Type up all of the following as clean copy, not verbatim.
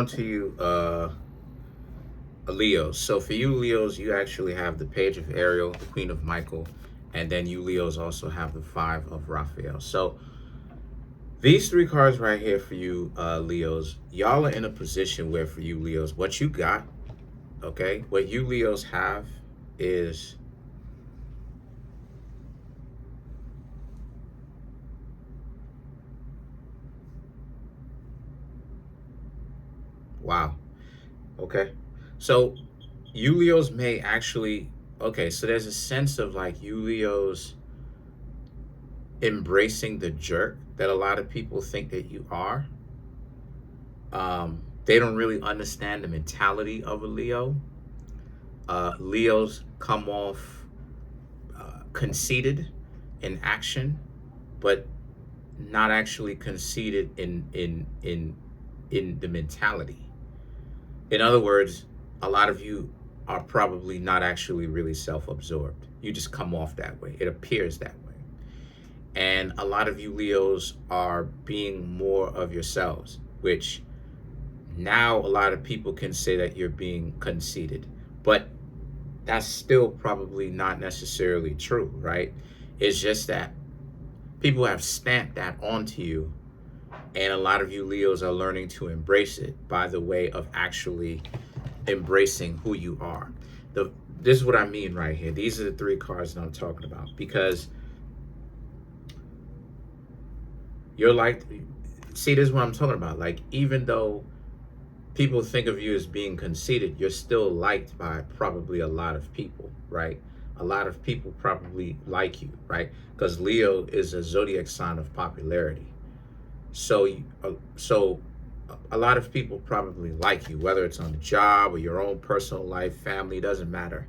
To you, Leos. So for you Leos, you actually have the Page of Ariel, the Queen of Michael, and then you Leos also have the Five of Raphael. So these three cards right here for you, Leos, y'all are in a position where for you Leos, what you got, okay, what you Leos have is wow. Okay. So you Leos may actually, okay, so there's a sense of like you Leos embracing the jerk that a lot of people think that you are. They don't really understand the mentality of a Leo. Leos come off conceited in action, but not actually conceited in the mentality. In other words, a lot of you are probably not actually really self-absorbed. You just come off that way. It appears that way. And a lot of you Leos are being more of yourselves, which now a lot of people can say that you're being conceited. But that's still probably not necessarily true, right? It's just that people have stamped that onto you, and a lot of you Leos are learning to embrace it by the way of actually embracing who you are. The This is what I mean right here. These are the three cards that I'm talking about, because you're like, see, this is what I'm talking about. Like, even though people think of you as being conceited, you're still liked by probably a lot of people, right? A lot of people probably like you, right? Because Leo is a zodiac sign of popularity. So, so a lot of people probably like you, whether it's on the job or your own personal life, family, doesn't matter.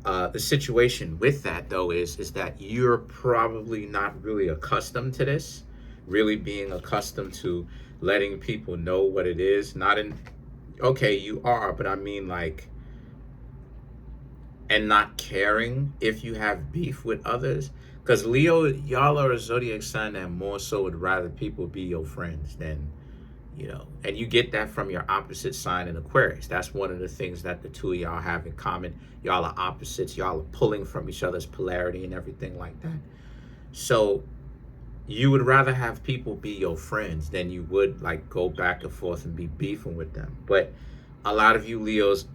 The situation with that though is that you're probably not really accustomed to this, really being accustomed to letting people know what it is. Not in, okay, you are, but I mean like, and not caring if you have beef with others. Because Leo, y'all are a zodiac sign that more so would rather people be your friends than, and you get that from your opposite sign in Aquarius. That's one of the things that the two of y'all have in common. Y'all are opposites. Y'all are pulling from each other's polarity and everything like that. So you would rather have people be your friends than you would like go back and forth and be beefing with them. But a lot of you Leos,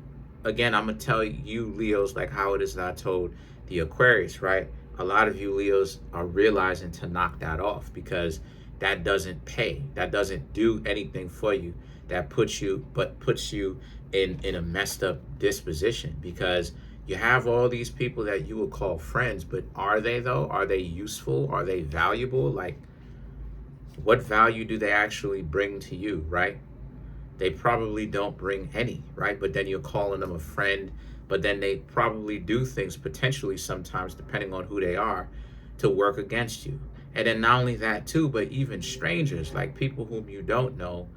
again, I'm gonna tell you Leos like how it is that I told the Aquarius, right? A lot of you Leos are realizing to knock that off, because that doesn't pay. That doesn't do anything for you. That puts you in a messed up disposition, because you have all these people that you would call friends, but are they though? Are they useful? Are they valuable? Like, what value do they actually bring to you, right? They probably don't bring any, right? But then you're calling them a friend, but then they probably do things potentially sometimes, depending on who they are, to work against you. And then not only that too, but even strangers, like people whom you don't know,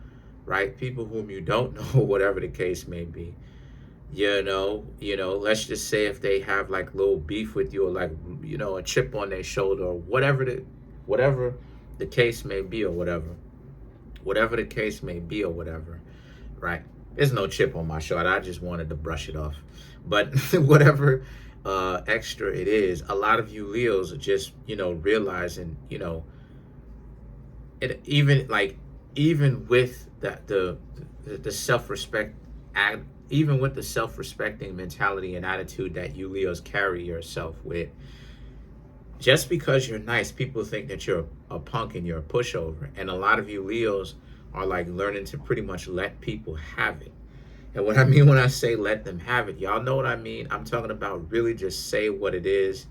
right? People whom you don't know, whatever the case may be. Let's just say if they have like little beef with you, or like, a chip on their shoulder, or whatever the case may be, or whatever the case may be, or whatever, right? There's no chip on my shoulder. I just wanted to brush it off. But whatever extra it is, a lot of you Leos are just, realizing, it even with the self-respect, even with the self-respecting mentality and attitude that you Leos carry yourself with, just because you're nice, people think that you're a punk and you're a pushover. And a lot of you Leos are like learning to pretty much let people have it. And what I mean when I say let them have it, y'all know what I mean. I'm talking about really just say what it is,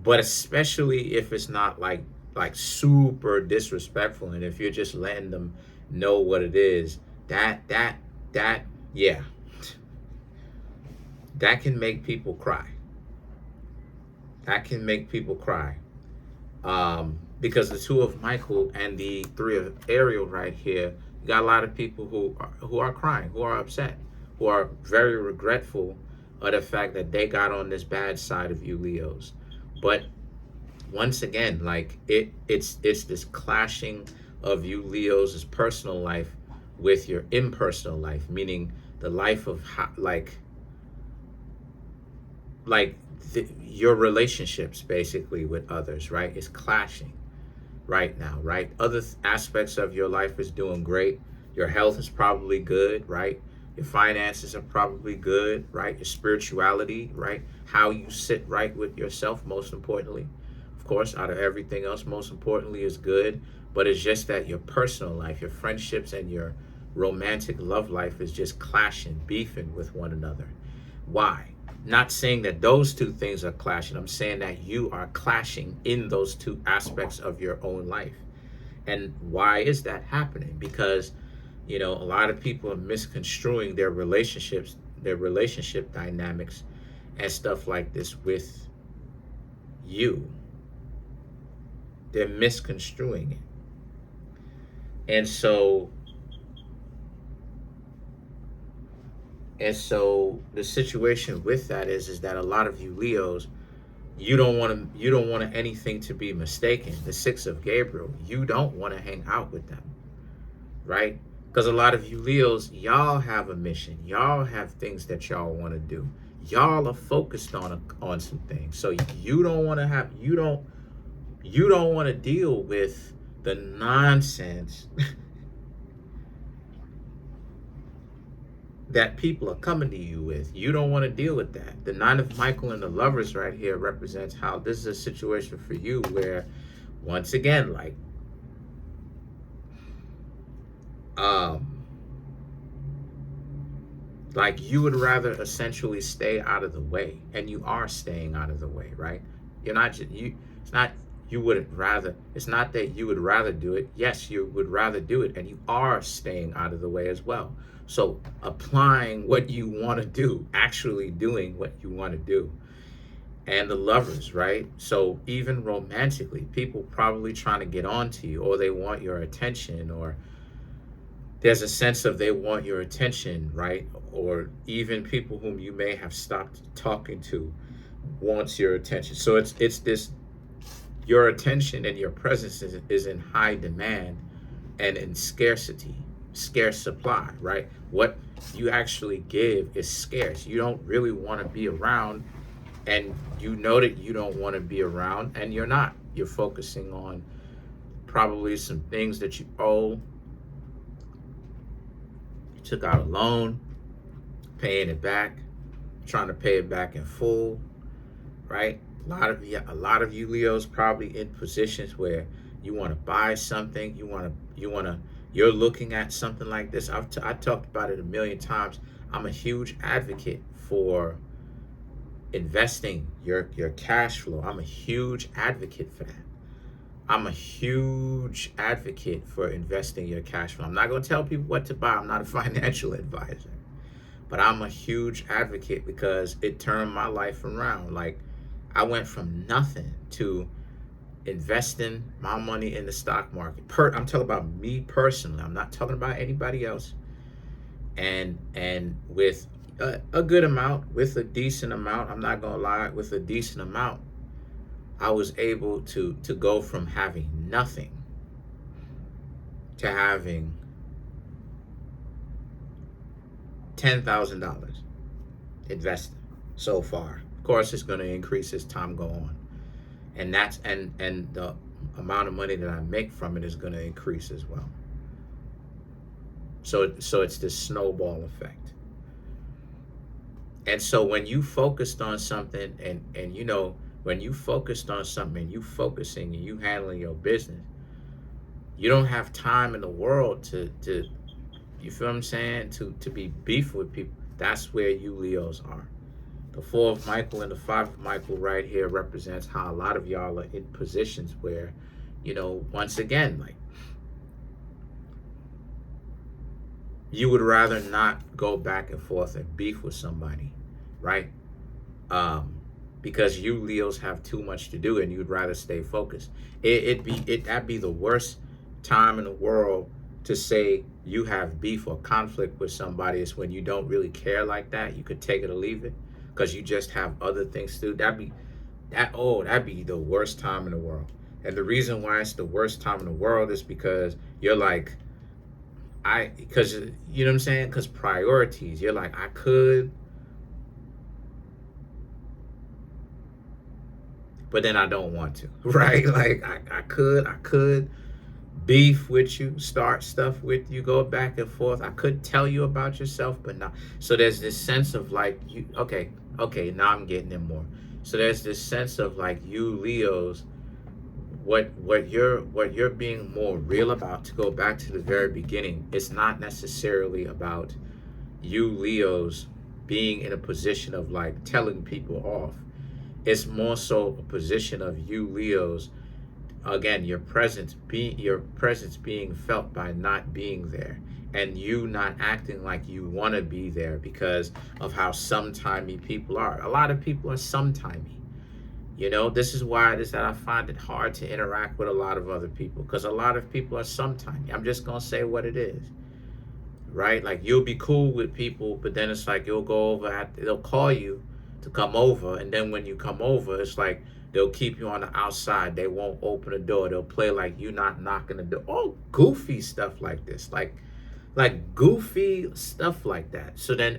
but especially if it's not like super disrespectful, and if you're just letting them know what it is, that yeah, that can make people cry. That can make people cry. Because the two of Michael and the three of Ariel right here, you got a lot of people who are crying, who are upset, who are very regretful of the fact that they got on this bad side of you Leos. But once again, like it's this clashing of you Leos' personal life with your impersonal life, meaning the life of your relationships basically with others, right? Is clashing right now, right? Other aspects of your life is doing great. Your health is probably good, right? Your finances are probably good, right? Your spirituality, right? How you sit right with yourself, most importantly. Of course, out of everything else, most importantly is good. But it's just that your personal life, your friendships, and your romantic love life is just clashing, beefing with one another. Why? Not saying that those two things are clashing. I'm saying that you are clashing in those two aspects of your own life. And why is that happening? Because, a lot of people are misconstruing their relationships, their relationship dynamics, and stuff like this with you. They're misconstruing it. And so the situation with that is that a lot of you Leos, you don't want anything to be mistaken. The Six of Gabriel, you don't want to hang out with them, right? Because a lot of you Leos, y'all have a mission. Y'all have things that y'all want to do. Y'all are focused on some things. So you don't want to deal with the nonsense that people are coming to you with. You don't want to deal with that. The Nine of Michael and the Lovers right here represents how this is a situation for you where, once again, like you would rather essentially stay out of the way, and you are staying out of the way, right? You're not just you. It's not you wouldn't rather. It's not that you would rather do it. Yes, you would rather do it, and you are staying out of the way as well. So applying what you want to do, actually doing what you want to do. And the Lovers, right? So even romantically, people probably trying to get on to you, or they want your attention, or there's a sense of they want your attention, right? Or even people whom you may have stopped talking to wants your attention. So it's this, your attention and your presence is in high demand and in scarcity, scarce supply, right? What you actually give is scarce. You don't really want to be around, and you know that you don't want to be around, and you're not. You're focusing on probably some things that you owe. You took out a loan, paying it back, trying to pay it back in full, right? A lot of you Leos probably in positions where you want to buy something, you're looking at something like this. I talked about it a million times. I'm a huge advocate for investing your cash flow. I'm a huge advocate for that. I'm a huge advocate for investing your cash flow. I'm not going to tell people what to buy. I'm not a financial advisor. But I'm a huge advocate because it turned my life around. Like, I went from nothing to investing my money in the stock market. I'm talking about me personally. I'm not talking about anybody else. And with a good amount, with a decent amount, I'm not going to lie, with a decent amount, I was able to go from having nothing to having $10,000 invested so far. Of course, it's going to increase as time go on, and that's and the amount of money that I make from it is going to increase as well. So it's this snowball effect. And so when you focused on something, and when you focused on something, and you focusing and you handling your business, you don't have time in the world to you feel what I'm saying, to be beef with people. That's where you Leos are. The Four of Michael and the Five of Michael right here represents how a lot of y'all are in positions where, once again, like, you would rather not go back and forth and beef with somebody, right? Because you Leos have too much to do and you'd rather stay focused. That'd be the worst time in the world to say you have beef or conflict with somebody. Is when you don't really care like that. You could take it or leave it because you just have other things to do. That'd be the worst time in the world. And the reason why it's the worst time in the world is because you're like, because you know what I'm saying? Because priorities, you're like, I could, but then I don't want to, right? Like I could beef with you, start stuff with you, go back and forth. I could tell you about yourself, but not. So there's this sense of like, you, okay, now I'm getting in more. So there's this sense of like, you Leos, what you're being more real about, to go back to the very beginning, it's not necessarily about you Leos being in a position of like telling people off. It's more so a position of you Leos, again, your presence being felt by not being there, and you not acting like you want to be there because of how sometimey people are. A lot of people are sometimey. You know, this is why it is that I find it hard to interact with a lot of other people, because a lot of people are sometimey. I'm just gonna say what it is, right? Like, you'll be cool with people, but then it's like, you'll go over, they'll call you to come over, and then when you come over, it's like they'll keep you on the outside. They won't open the door. They'll play like you not knocking the door. Oh, goofy stuff like this, like goofy stuff like that. So then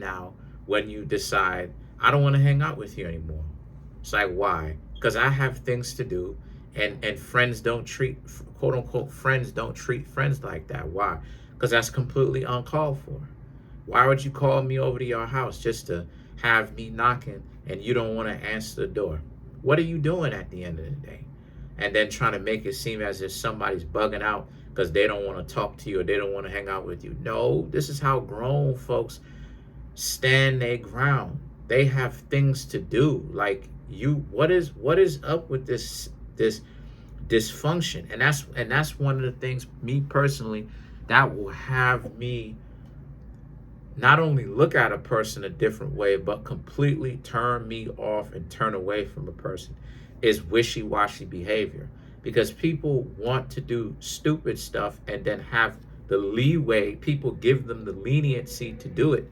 now, when you decide, I don't want to hang out with you anymore, it's like, why? Because I have things to do, and friends don't treat, quote unquote, friends don't treat friends like that. Why? Because that's completely uncalled for. Why would you call me over to your house just to have me knocking and you don't want to answer the door? What are you doing at the end of the day? And then trying to make it seem as if somebody's bugging out because they don't want to talk to you or they don't want to hang out with you. No, this is how grown folks stand their ground. They have things to do. Like, you, what is up with this dysfunction? And that's one of the things, me personally, that will have me not only look at a person a different way, but completely turn me off and turn away from a person, is wishy-washy behavior. Because people want to do stupid stuff and then have the leeway, people give them the leniency to do it.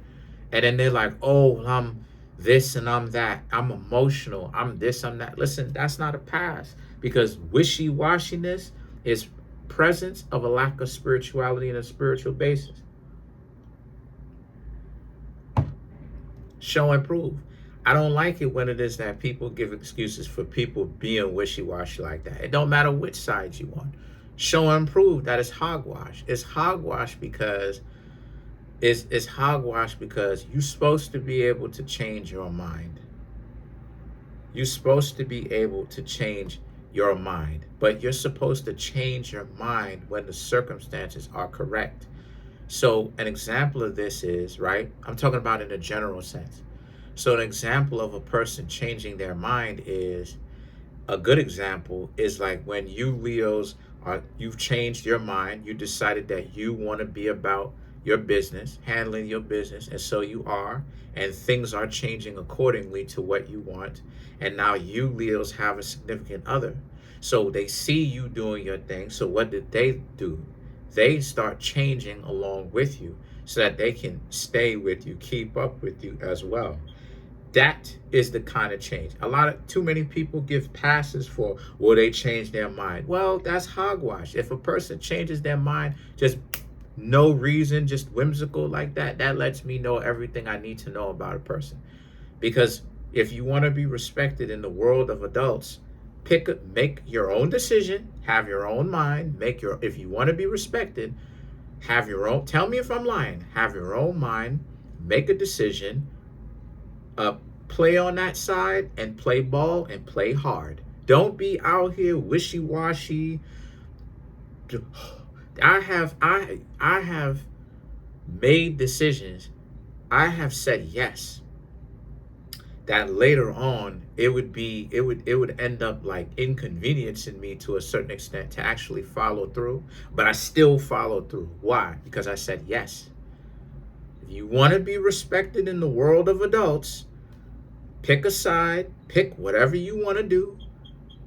And then they're like, oh, I'm this and I'm that. I'm emotional. I'm this, I'm that. Listen, that's not a pass, because wishy-washiness is presence of a lack of spirituality and a spiritual basis. Show and prove. I don't like it when it is that people give excuses for people being wishy-washy like that. It don't matter which side you on. Show and prove that it's hogwash. It's hogwash because it's hogwash because you're supposed to be able to change your mind. You're supposed to be able to change your mind, but you're supposed to change your mind when the circumstances are correct. So an example of this is, right, I'm talking about in a general sense. So an example of a person changing their mind is, a good example is like when you Leos you've changed your mind, you decided that you want to be about your business, handling your business, and so you are, and things are changing accordingly to what you want. And now you Leos have a significant other. So they see you doing your thing. So what did they do? They start changing along with you so that they can stay with you, keep up with you as well. That is the kind of change. Too many people give passes for, will they change their mind? Well, that's hogwash. If a person changes their mind, just no reason, just whimsical like that, that lets me know everything I need to know about a person. Because if you want to be respected in the world of adults, make your own decision, have your own mind, if you want to be respected, have your own, tell me if I'm lying, have your own mind, make a decision, play on that side and play ball and play hard. Don't be out here wishy-washy. I have made decisions. I have said yes, that later on it would end up like inconveniencing me to a certain extent to actually follow through, but I still followed through. Why? Because I said yes. If you want to be respected in the world of adults, pick a side, pick whatever you want to do,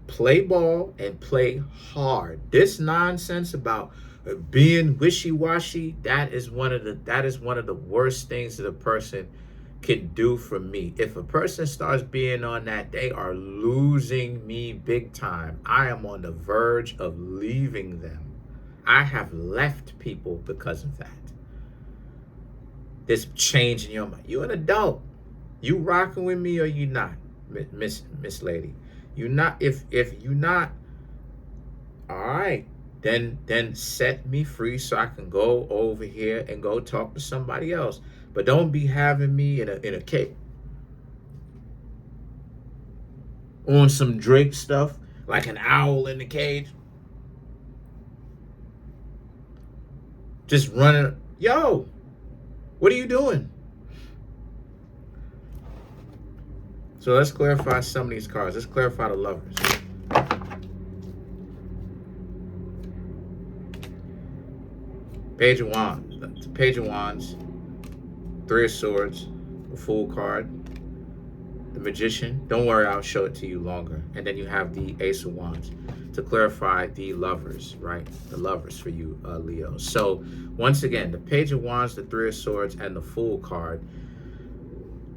play ball and play hard. This nonsense about being wishy-washy, that is one of the worst things that a person can do for me. If a person starts being on that, they are losing me big time. I am on the verge of leaving them. I have left people because of that. This change in your mind. You an adult. You rocking with me or you not, Miss Lady? You not. If you not, all right. Then set me free so I can go over here and go talk to somebody else. But don't be having me in a cage on some Drake stuff like an owl in the cage. Just running. Yo, what are you doing? So let's clarify some of these cards. Let's clarify the Lovers. Page of Wands. Page of Wands. Three of Swords. The Fool card. The Magician. Don't worry, I'll show it to you longer. And then you have the Ace of Wands to clarify the Lovers, right? The Lovers for you, Leo. So once again, the Page of Wands, the Three of Swords, and the Fool card.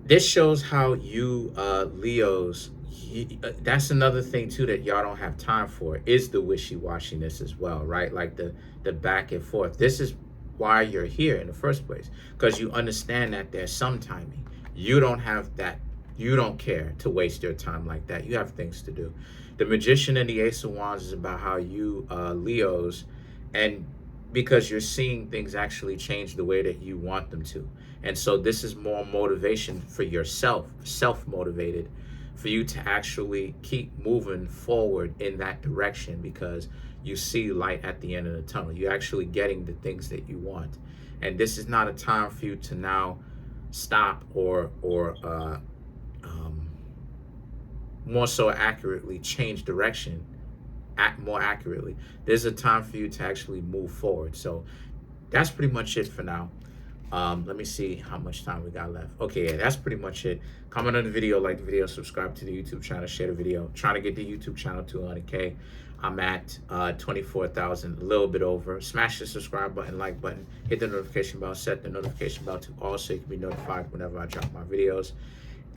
This shows how you, Leos, that's another thing too that y'all don't have time for, is the wishy-washiness as well, right? Like the back and forth. This is why you're here in the first place, because you understand that there's some timing. You don't have that. You don't care to waste your time like that. You have things to do. The Magician and the Ace of Wands is about how you, Leos, and because you're seeing things actually change the way that you want them to. And so this is more motivation for yourself, self-motivated, for you to actually keep moving forward in that direction because you see light at the end of the tunnel. You're actually getting the things that you want. And this is not a time for you to now stop or more so accurately change direction. Act more accurately. There's a time for you to actually move forward. So that's pretty much it for now. Let me see how much time we got left. Okay, yeah, that's pretty much it. Comment on the video, like the video, subscribe to the YouTube channel, share the video. Trying to get the YouTube channel to 100K. I'm at 24,000, a little bit over. Smash the subscribe button, like button, hit the notification bell, set the notification bell to all so you can be notified whenever I drop my videos.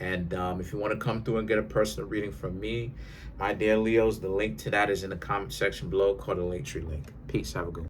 And if you want to come through and get a personal reading from me, my dear Leos, the link to that is in the comment section below, called the Linktree link. Peace. Have a good one.